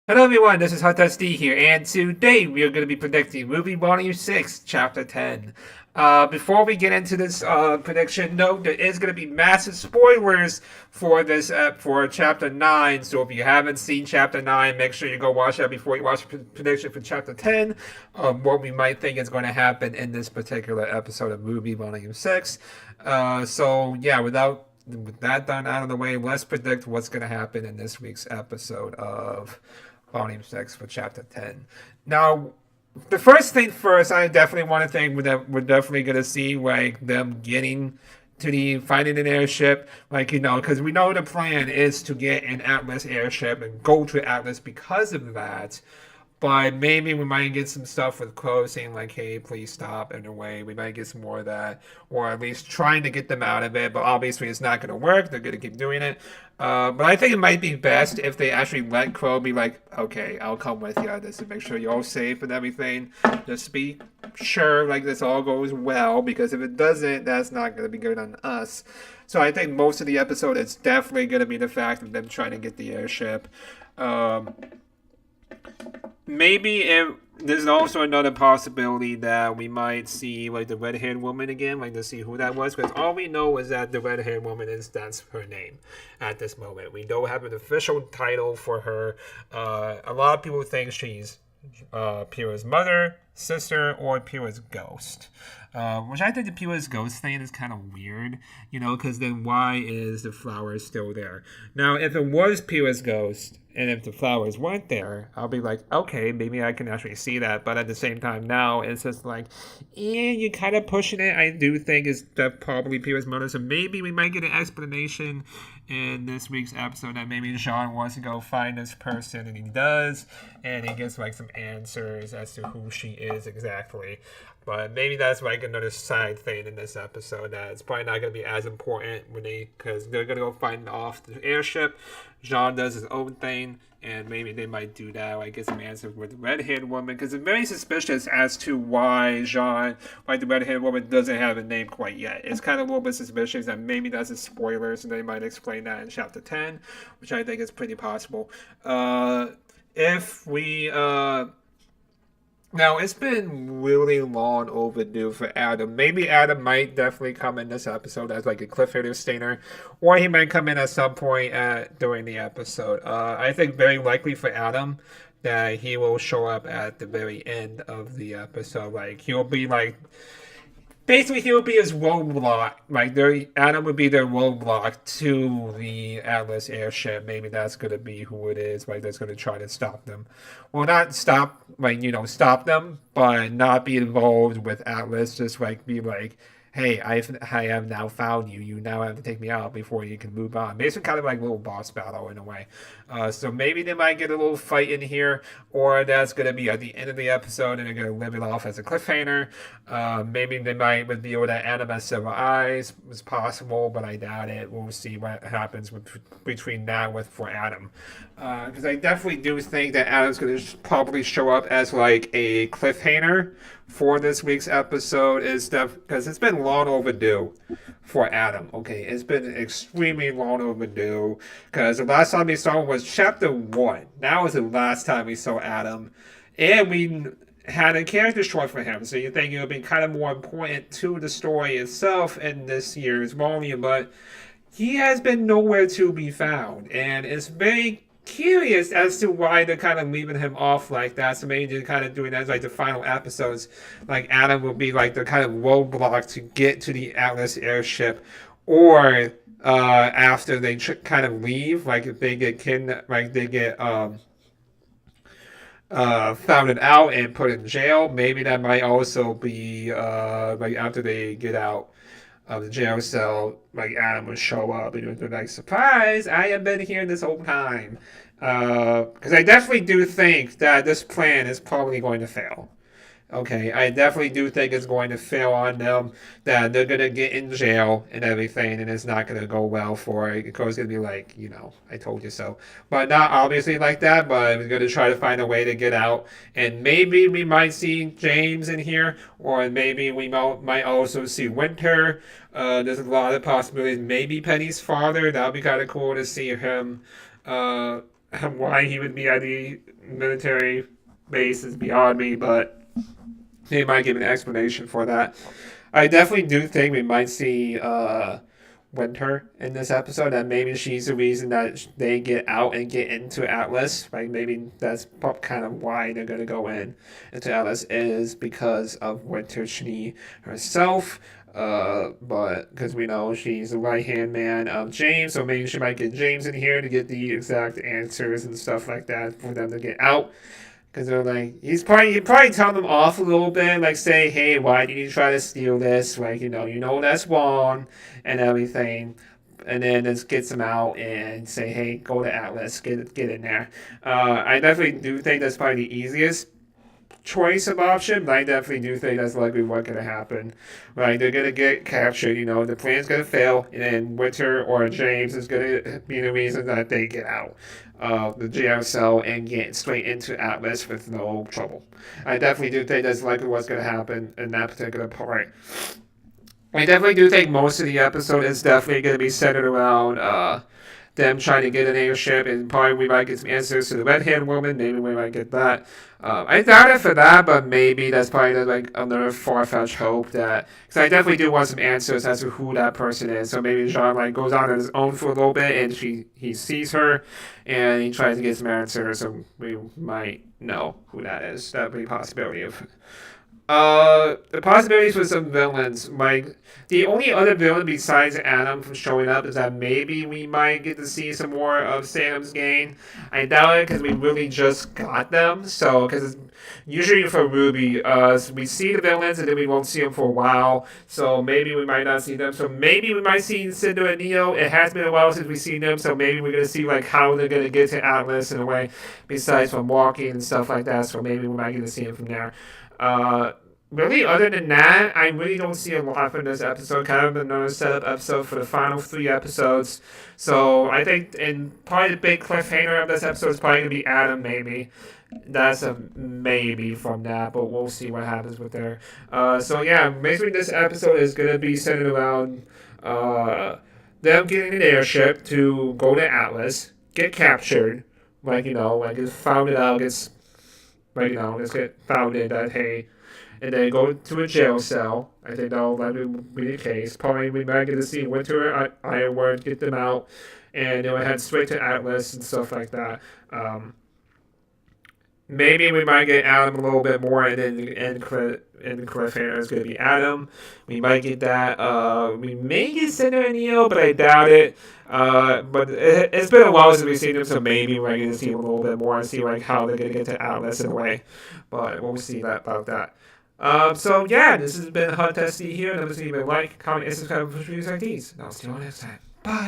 Hello everyone, this is Hot D here, and today we are going to be predicting RWBY Volume 6, Chapter 10. Before we get into this prediction, note there is going to be massive spoilers for this for Chapter 9, so if you haven't seen Chapter 9, make sure you go watch that before you watch the prediction for Chapter 10, what we might think is going to happen in this particular episode of RWBY Volume 6. With that done out of the way, let's predict what's going to happen in this week's episode of Volume 6 for Chapter 10. Now, the first thing first, I definitely want to think that we're definitely going to see, like, them getting to finding an airship, because we know the plan is to get an Atlas airship and go to Atlas because of that. But maybe we might get some stuff with Crow saying, like, hey, please stop in a way. We might get some more of that. Or at least trying to get them out of it. But obviously it's not going to work. They're going to keep doing it. But I think it might be best if they actually let Crow be like, okay, I'll come with you on this to make sure you're all safe and everything. Just to be sure, like, this all goes well. Because if it doesn't, that's not going to be good on us. So I think most of the episode is definitely going to be the fact of them trying to get the airship. There's also another possibility that we might see, like, the red-haired woman again, like, to see who that was, because all we know is that the red-haired woman that's her name at this moment. We don't have an official title for her. A lot of people think she's Pyrrha's mother, sister, or Pyrrha's ghost. Which I think the Pyrrha's ghost thing is kind of weird, because then why is the flower still there? Now, if it was Pyrrha's ghost, and if the flowers weren't there, I'll be like, okay, maybe I can actually see that. But at the same time, now it's just like, you're kind of pushing it. I do think it's that probably Pyrrha's mother. So maybe we might get an explanation in this week's episode that maybe Jean wants to go find this person, and he does. And he gets, like, some answers as to who she is exactly. But maybe that's like another side thing in this episode that it's probably not going to be as important because they're going to go find off the airship. Jean does his own thing, and maybe they might do that, like get some answers with the red-haired woman, because it's very suspicious as to why the red-haired woman doesn't have a name quite yet. It's kind of a little bit suspicious, and maybe that's a spoiler, so they might explain that in Chapter 10, which I think is pretty possible. Now, it's been really long overdue for Adam. Maybe Adam might definitely come in this episode as like a cliffhanger stainer, or he might come in at some point during the episode. I think very likely for Adam that he will show up at the very end of the episode. Like, he'll be like... Basically, he would be his roadblock. Like, Adam would be their roadblock to the Atlas airship. Maybe that's going to be who it is, like, that's going to try to stop them. Well, not stop, stop them, but not be involved with Atlas. Just, like, be like, hey, I have now found you. You now have to take me out before you can move on. Basically, kind of like a little boss battle in a way. So maybe they might get a little fight in here, or that's going to be at the end of the episode, and they're going to live it off as a cliffhanger. Maybe they might reveal that Adam has several eyes. It's possible, but I doubt it. We'll see what happens between now for Adam. Because I definitely do think that Adam's going to probably show up as like a cliffhanger for this week's episode, because it's been long overdue for Adam. Okay, it's been extremely long overdue, because the last time we saw him was Chapter 1. That was the last time we saw Adam, and we had a character short for him, so you think it would be kind of more important to the story itself in this year's volume, but he has been nowhere to be found, and it's very curious as to why they're kind of leaving him off like that. So maybe they're kind of doing that as like the final episodes, like Adam will be like the kind of roadblock to get to the Atlas airship, or after they kind of leave, like if they get kidnapped, like they get found out and put in jail. Maybe that might also be like after they get out of the jail cell, like Adam would show up and they're like, surprise, I have been here this whole time. Because I definitely do think that this plan is probably going to fail. Okay, I definitely do think it's going to fail on them, that they're going to get in jail and everything, and it's not going to go well for it. It's going to be like, I told you so. But not obviously like that, but we're going to try to find a way to get out. And maybe we might see James in here, or maybe we might also see Winter. There's a lot of possibilities. Maybe Penny's father. That would be kind of cool to see him Why he would be at the military base is beyond me, but they might give an explanation for that. I definitely do think we might see Winter in this episode, and maybe she's the reason that they get out and get into Atlas. Like maybe that's kind of why they're gonna go into Atlas is because of Winter Schnee herself. But because we know she's the right hand man of James, so maybe she might get James in here to get the exact answers and stuff like that for them to get out. Because they're like, he'd probably tell them off a little bit, like say, hey, why did you try to steal this? Like, you know that's wrong and everything. And then just gets them out and say, hey, go to Atlas, get in there. I definitely do think that's probably the easiest choice of option, but I definitely do think that's likely what's going to happen. Right, they're going to get captured, the plan's going to fail, and then Winter or James is going to be the reason that they get out of the jail cell and get straight into Atlas with no trouble. I definitely do think that's likely what's going to happen in that particular part. I definitely do think most of the episode is definitely going to be centered around them trying to get an airship, and probably we might get some answers to the red hand woman. Maybe we might get that. I doubt it for that, but maybe that's probably like another far-fetched hope that because I definitely do want some answers as to who that person is. So maybe Jean like goes on his own for a little bit, and he sees her, and he tries to get some answers. So we might know who that is. That would be a possibility of. The possibilities for some villains, like the only other villain besides Adam from showing up is that maybe we might get to see some more of Sam's gang. I doubt it because we really just got them. So, because usually for RWBY, we see the villains and then we won't see them for a while. So maybe we might not see them. So maybe we might see Cinder and Neo. It has been a while since we've seen them, so maybe we're gonna see like how they're gonna get to Atlas in a way, besides from walking and stuff like that. So maybe we might get to see them from there. Really, other than that, I really don't see a lot from this episode. Kind of another setup episode for the final 3 episodes. So I think, and probably the big cliffhanger of this episode is probably gonna be Adam. Maybe that's a maybe from that, but we'll see what happens with there. So yeah, basically this episode is gonna be centered around them getting an airship to go to Atlas, get captured, like it's found it out, gets let's get founded that hey, and then go to a jail cell. I think that'll likely be the case. Probably we might get to see Winter or Ironwood get them out, and they'll head straight to Atlas and stuff like that. Maybe we might get Adam a little bit more, and then in cliffhanger is going to be Adam. We might get that. We may get Cinder and Neo, but I doubt it. But it's been a while since we've seen them, so maybe we're going to see them a little bit more and see like how they're going to get to Atlas in a way. But we'll see about that. So yeah, this has been Hot Testy here. Never see you like, comment, and subscribe for videos like these. And I'll see you all next time.